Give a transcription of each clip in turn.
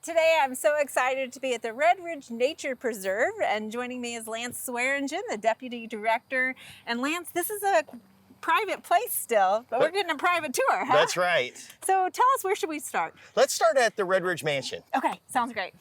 Today I'm so excited to be at the Red Ridge Nature Preserve, and joining me is Lance Swaringen, the Deputy Director. And Lance, this is a private place still, but we're getting a private tour, huh? That's right. So tell us, where should we start? Let's start at the Red Ridge Mansion. Okay, sounds great.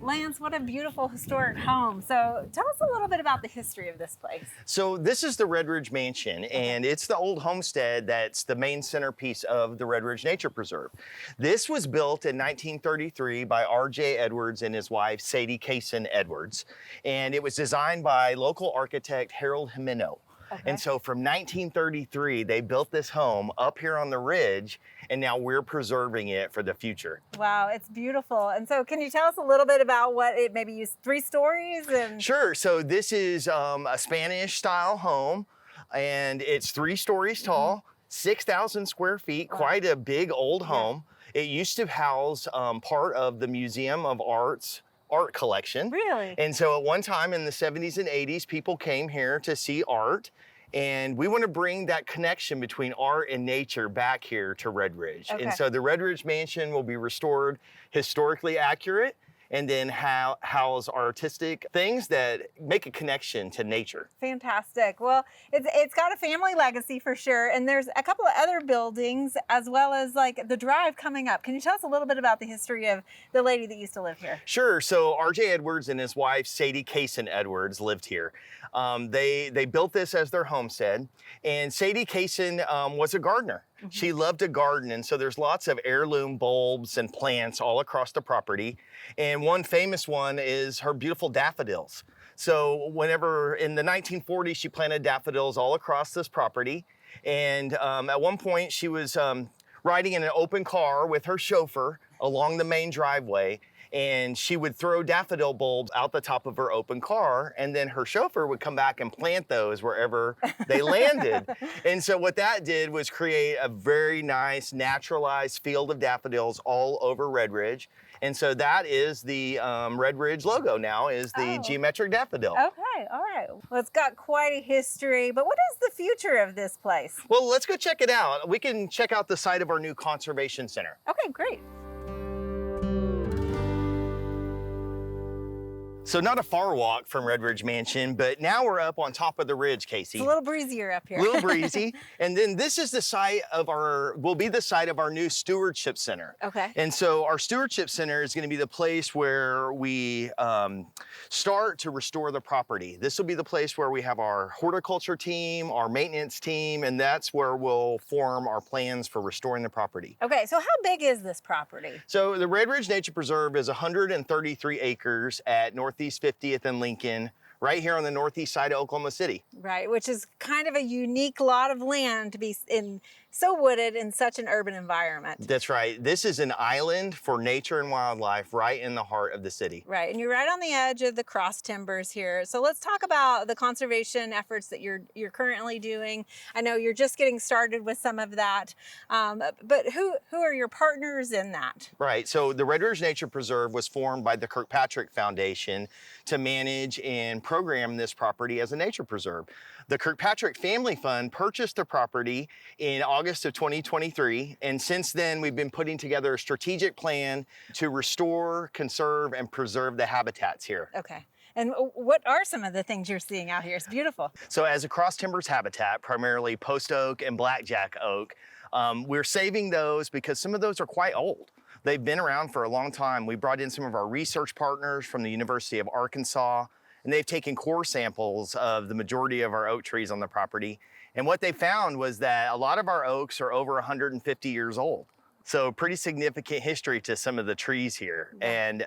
Lance, what a beautiful historic home. So tell us a little bit about the history of this place. So this is the Red Ridge Mansion, and it's the old homestead that's the main centerpiece of the Red Ridge Nature Preserve. This was built in 1933 by R.J. Edwards and his wife, Sadie Kaysen Edwards, and it was designed by local architect Harold Jimeno. Okay. And so from 1933, they built this home up here on the ridge, and now we're preserving it for the future. Wow, it's beautiful. And so can you tell us a little bit about what it maybe used, 3 stories? Sure, so this is a Spanish style home, and it's 3 stories tall, 6,000 square feet, quite a big old home. It used to house part of the Museum of Art's art collection. Really? And so at one time in the 70s and 80s, people came here to see art. And we want to bring that connection between art and nature back here to Red Ridge. Okay. And so the Red Ridge Mansion will be restored historically accurate, and then house artistic things that make a connection to nature. Fantastic. Well, it's got a family legacy for sure. And there's a couple of other buildings as well as like the drive coming up. Can you tell us a little bit about the history of the lady that used to live here? Sure. So R.J. Edwards and his wife, Sadie Kaysen Edwards, lived here. They built this as their homestead, and Sadie Kaysen was a gardener. Mm-hmm. She loved to garden, and so there's lots of heirloom bulbs and plants all across the property. And one famous one is her beautiful daffodils. So whenever in the 1940s, she planted daffodils all across this property. And at one point she was riding in an open car with her chauffeur along the main driveway, and she would throw daffodil bulbs out the top of her open car, and then her chauffeur would come back and plant those wherever they landed. And so what that did was create a very nice naturalized field of daffodils all over Red Ridge. And so that is the Red Ridge logo now, is the geometric daffodil. Okay, all right. Well, it's got quite a history, but what is the future of this place? Well, let's go check it out. We can check out the site of our new conservation center. Okay, great. So not a far walk from Red Ridge Mansion, but now we're up on top of the ridge, Casey. It's a little breezier up here. A little breezy. And then this is the site of will be the site of our new stewardship center. Okay. And so our stewardship center is going to be the place where we start to restore the property. This will be the place where we have our horticulture team, our maintenance team, and that's where we'll form our plans for restoring the property. Okay, so how big is this property? So the Red Ridge Nature Preserve is 133 acres at Northeast 50th and Lincoln, right here on the northeast side of Oklahoma City. Right, which is kind of a unique lot of land to be so wooded in such an urban environment. That's right. This is an island for nature and wildlife right in the heart of the city. Right, and you're right on the edge of the cross timbers here. So let's talk about the conservation efforts that you're currently doing. I know you're just getting started with some of that, but who are your partners in that? Right, so the Red Ridge Nature Preserve was formed by the Kirkpatrick Foundation to manage and program this property as a nature preserve. The Kirkpatrick Family Fund purchased the property in August of 2023, and since then we've been putting together a strategic plan to restore, conserve, and preserve the habitats here. Okay. And what are some of the things you're seeing out here? It's beautiful. So as a cross timbers habitat, primarily post oak and blackjack oak, we're saving those because some of those are quite old. They've been around for a long time. We brought in some of our research partners from the University of Arkansas, and they've taken core samples of the majority of our oak trees on the property. And what they found was that a lot of our oaks are over 150 years old. So pretty significant history to some of the trees here. And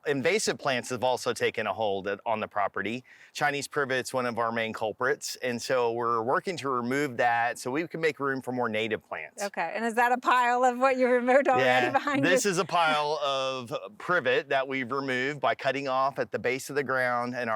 invasive plants have also taken a hold on the property. Chinese privet's one of our main culprits. And so we're working to remove that so we can make room for more native plants. Okay, and is that a pile of what you removed already behind you? This is a pile of privet that we've removed by cutting off at the base of the ground, and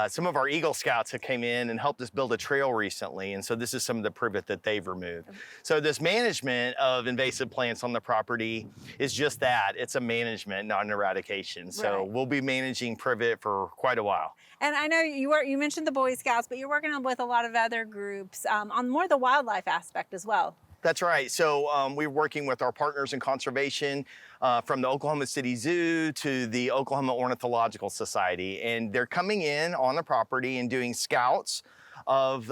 some of our Eagle Scouts have came in and helped us build a trail recently, and so this is some of the privet that they've removed. So this management of invasive plants on the property is just that. It's a management, not an eradication. So we'll be managing privet for quite a while. And I know you mentioned the Boy Scouts, but you're working with a lot of other groups on more the wildlife aspect as well. That's right. So we're working with our partners in conservation from the Oklahoma City Zoo to the Oklahoma Ornithological Society. And they're coming in on the property and doing scouts of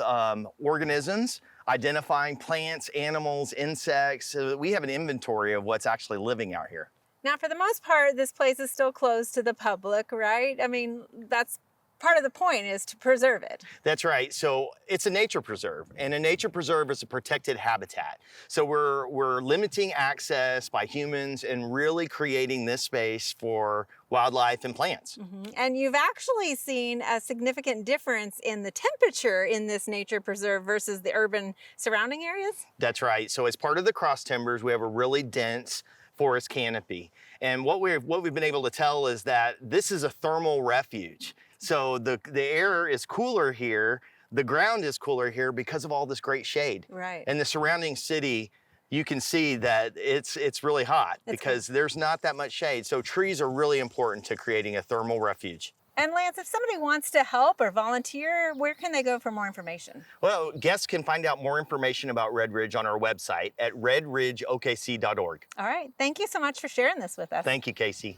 organisms, identifying plants, animals, insects, so that we have an inventory of what's actually living out here. Now, for the most part, this place is still closed to the public, right? I mean, that's part of the point, is to preserve it. That's right. So it's a nature preserve, and a nature preserve is a protected habitat. So we're limiting access by humans and really creating this space for wildlife and plants. And you've actually seen a significant difference in the temperature in this nature preserve versus the urban surrounding areas? That's right. So as part of the cross timbers, we have a really dense forest canopy. And what we've been able to tell is that this is a thermal refuge. So the air is cooler here, the ground is cooler here because of all this great shade. Right. And the surrounding city, you can see that it's really hot because there's not that much shade. So trees are really important to creating a thermal refuge. And Lance, if somebody wants to help or volunteer, where can they go for more information? Well, guests can find out more information about Red Ridge on our website at redridgeokc.org. All right. Thank you so much for sharing this with us. Thank you, Casey.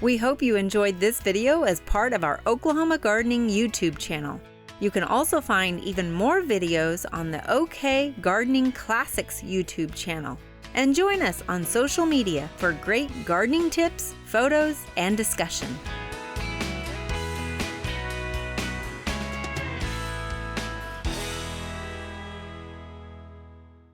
We hope you enjoyed this video as part of our Oklahoma Gardening YouTube channel. You can also find even more videos on the OK Gardening Classics YouTube channel. And join us on social media for great gardening tips, photos, and discussion.